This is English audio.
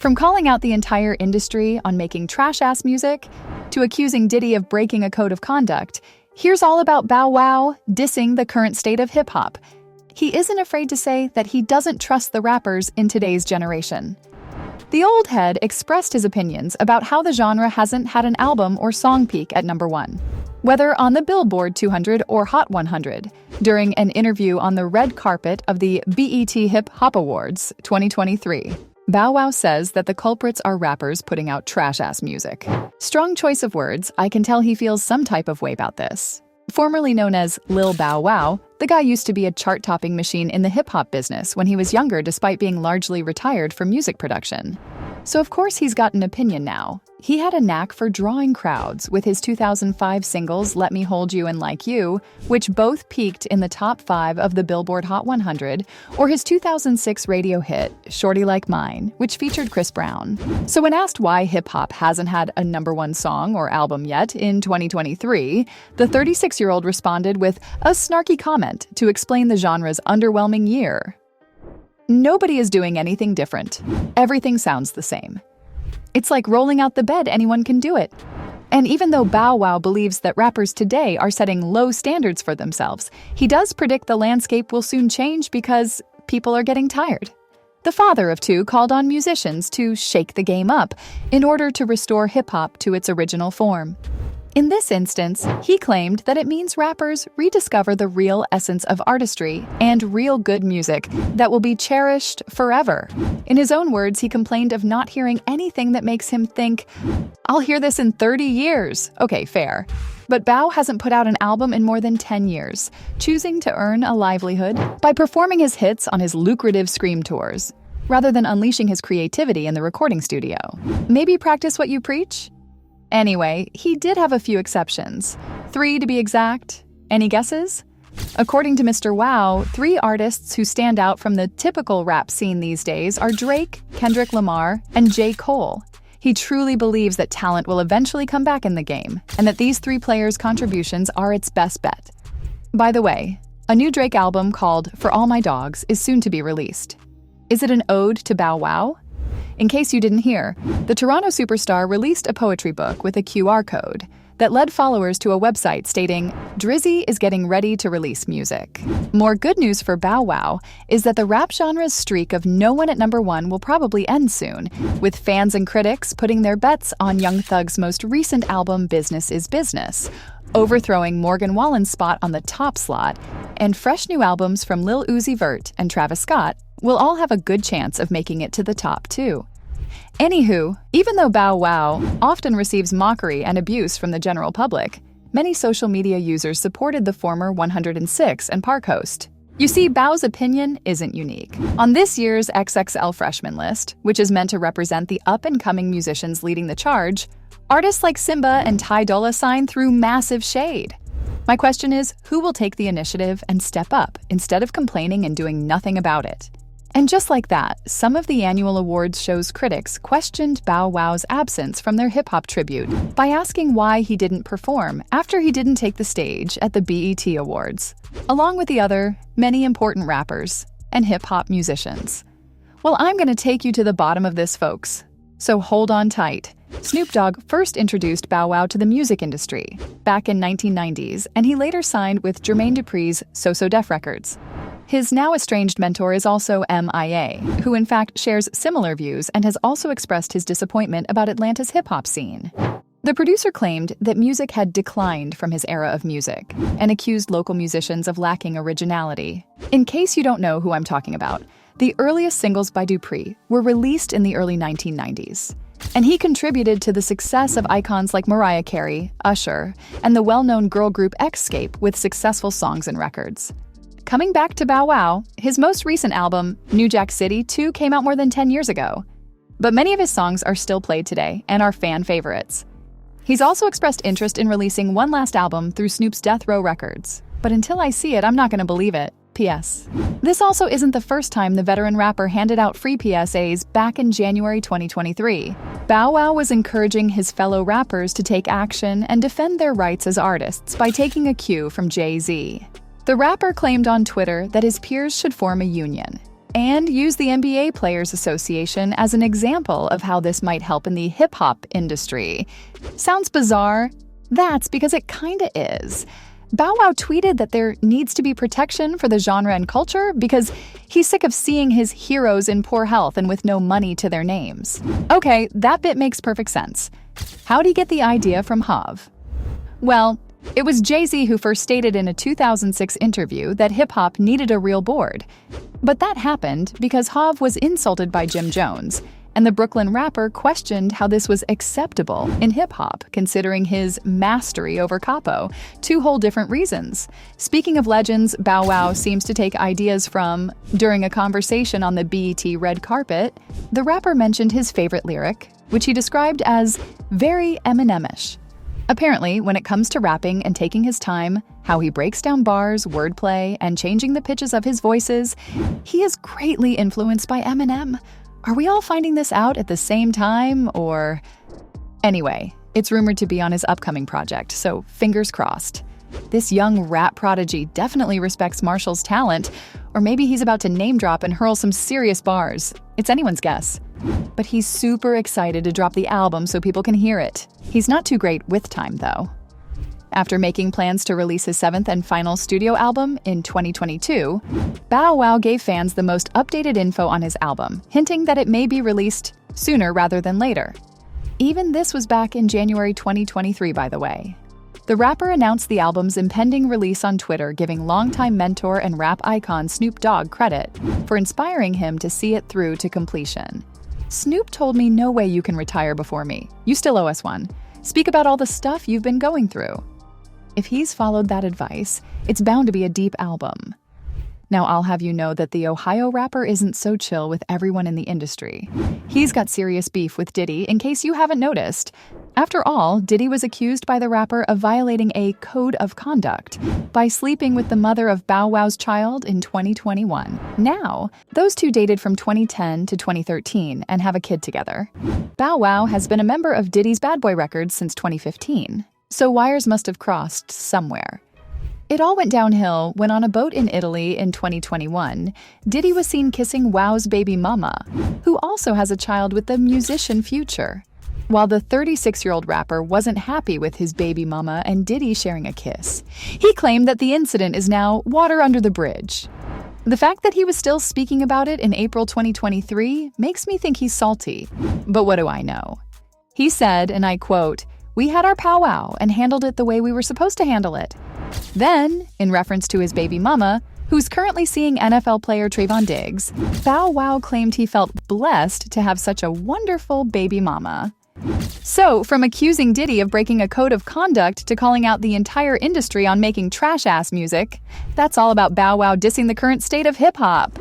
From calling out the entire industry on making trash-ass music, to accusing Diddy of breaking a code of conduct, here's all about Bow Wow dissing the current state of hip-hop. He isn't afraid to say that he doesn't trust the rappers in today's generation. The old head expressed his opinions about how the genre hasn't had an album or song peak at #1, whether on the Billboard 200 or Hot 100, during an interview on the red carpet of the BET Hip Hop Awards 2023. Bow Wow says that the culprits are rappers putting out trash-ass music. Strong choice of words, I can tell he feels some type of way about this. Formerly known as Lil Bow Wow, the guy used to be a chart-topping machine in the hip-hop business when he was younger despite being largely retired from music production. So of course he's got an opinion now. He had a knack for drawing crowds with his 2005 singles Let Me Hold You and Like You, which both peaked in the top 5 of the Billboard Hot 100, or his 2006 radio hit Shorty Like Mine, which featured Chris Brown. So when asked why hip-hop hasn't had a #1 song or album yet in 2023, the 36-year-old responded with a snarky comment to explain the genre's underwhelming year. Nobody is doing anything different. Everything sounds the same. It's like rolling out the bed, anyone can do it. And even though Bow Wow believes that rappers today are setting low standards for themselves, he does predict the landscape will soon change because people are getting tired. The father of two called on musicians to shake the game up in order to restore hip-hop to its original form. In this instance, he claimed that it means rappers rediscover the real essence of artistry and real good music that will be cherished forever. In his own words, he complained of not hearing anything that makes him think, I'll hear this in 30 years. Okay, fair. But Bow hasn't put out an album in more than 10 years, choosing to earn a livelihood by performing his hits on his lucrative Scream tours, rather than unleashing his creativity in the recording studio. Maybe practice what you preach? Anyway, he did have a few exceptions. 3 to be exact. Any guesses? According to Mr. Wow, 3 artists who stand out from the typical rap scene these days are Drake, Kendrick Lamar, and J. Cole. He truly believes that talent will eventually come back in the game, and that these 3 players' contributions are its best bet. By the way, a new Drake album called For All My Dogs is soon to be released. Is it an ode to Bow Wow? In case you didn't hear, the Toronto superstar released a poetry book with a QR code that led followers to a website stating, Drizzy is getting ready to release music. More good news for Bow Wow is that the rap genre's streak of no one at #1 will probably end soon, with fans and critics putting their bets on Young Thug's most recent album Business is Business, overthrowing Morgan Wallen's spot on the top slot, and fresh new albums from Lil Uzi Vert and Travis Scott will all have a good chance of making it to the top too. Anywho, even though Bow Wow often receives mockery and abuse from the general public, many social media users supported the former 106 and Park host. You see, Bow's opinion isn't unique. On this year's XXL freshman list, which is meant to represent the up-and-coming musicians leading the charge, artists like Simba and Ty Dolla $ign threw massive shade. My question is, who will take the initiative and step up instead of complaining and doing nothing about it? And just like that, some of the annual awards show's critics questioned Bow Wow's absence from their hip-hop tribute by asking why he didn't perform after he didn't take the stage at the BET Awards, along with the other many important rappers and hip-hop musicians. Well, I'm going to take you to the bottom of this, folks. So hold on tight. Snoop Dogg first introduced Bow Wow to the music industry back in 1990s, and he later signed with Jermaine Dupri's So So Def Records. His now estranged mentor is also MIA, who in fact shares similar views and has also expressed his disappointment about Atlanta's hip-hop scene. The producer claimed that music had declined from his era of music and accused local musicians of lacking originality. In case you don't know who I'm talking about, the earliest singles by Dupri were released in the early 1990s, and he contributed to the success of icons like Mariah Carey, Usher, and the well-known girl group Xscape with successful songs and records. Coming back to Bow Wow, his most recent album, New Jack City 2, came out more than 10 years ago. But many of his songs are still played today and are fan favorites. He's also expressed interest in releasing one last album through Snoop's Death Row Records. But until I see it, I'm not going to believe it. P.S. This also isn't the first time the veteran rapper handed out free PSAs back in January 2023. Bow Wow was encouraging his fellow rappers to take action and defend their rights as artists by taking a cue from Jay-Z. The rapper claimed on Twitter that his peers should form a union. and used the NBA Players Association as an example of how this might help in the hip-hop industry. Sounds bizarre? That's because it kinda is. Bow Wow tweeted that there needs to be protection for the genre and culture because he's sick of seeing his heroes in poor health and with no money to their names. Okay, that bit makes perfect sense. How'd he get the idea from Hav? Well, it was Jay-Z who first stated in a 2006 interview that hip-hop needed a real board. But that happened because Hav was insulted by Jim Jones, and the Brooklyn rapper questioned how this was acceptable in hip-hop, considering his mastery over Capo. Two whole different reasons. Speaking of legends, Bow Wow seems to take ideas from. During a conversation on the BET red carpet, the rapper mentioned his favorite lyric, which he described as very Eminem-ish. Apparently, when it comes to rapping and taking his time, how he breaks down bars, wordplay, and changing the pitches of his voices, he is greatly influenced by Eminem. Are we all finding this out at the same time, or… Anyway, it's rumored to be on his upcoming project, so fingers crossed. This young rap prodigy definitely respects Marshall's talent, or maybe he's about to name drop and hurl some serious bars. It's anyone's guess. But he's super excited to drop the album so people can hear it. He's not too great with time, though. After making plans to release his 7th and final studio album in 2022, Bow Wow gave fans the most updated info on his album, hinting that it may be released sooner rather than later. Even this was back in January 2023, by the way. The rapper announced the album's impending release on Twitter, giving longtime mentor and rap icon Snoop Dogg credit for inspiring him to see it through to completion. Snoop told me, "No way you can retire before me. You still owe us one. Speak about all the stuff you've been going through." If he's followed that advice, it's bound to be a deep album. Now, I'll have you know that the Ohio rapper isn't so chill with everyone in the industry. He's got serious beef with Diddy, in case you haven't noticed. After all, Diddy was accused by the rapper of violating a code of conduct by sleeping with the mother of Bow Wow's child in 2021. Now, those two dated from 2010 to 2013 and have a kid together. Bow Wow has been a member of Diddy's Bad Boy Records since 2015, so wires must have crossed somewhere. It all went downhill when on a boat in Italy in 2021, Diddy was seen kissing Wow's baby mama, who also has a child with the musician Future. While the 36-year-old rapper wasn't happy with his baby mama and Diddy sharing a kiss, he claimed that the incident is now water under the bridge. The fact that he was still speaking about it in April 2023 makes me think he's salty. But what do I know? He said, and I quote, "We had our powwow and handled it the way we were supposed to handle it." Then, in reference to his baby mama, who's currently seeing NFL player Trayvon Diggs, Bow Wow claimed he felt blessed to have such a wonderful baby mama. So, from accusing Diddy of breaking a code of conduct to calling out the entire industry on making trash-ass music, that's all about Bow Wow dissing the current state of hip-hop.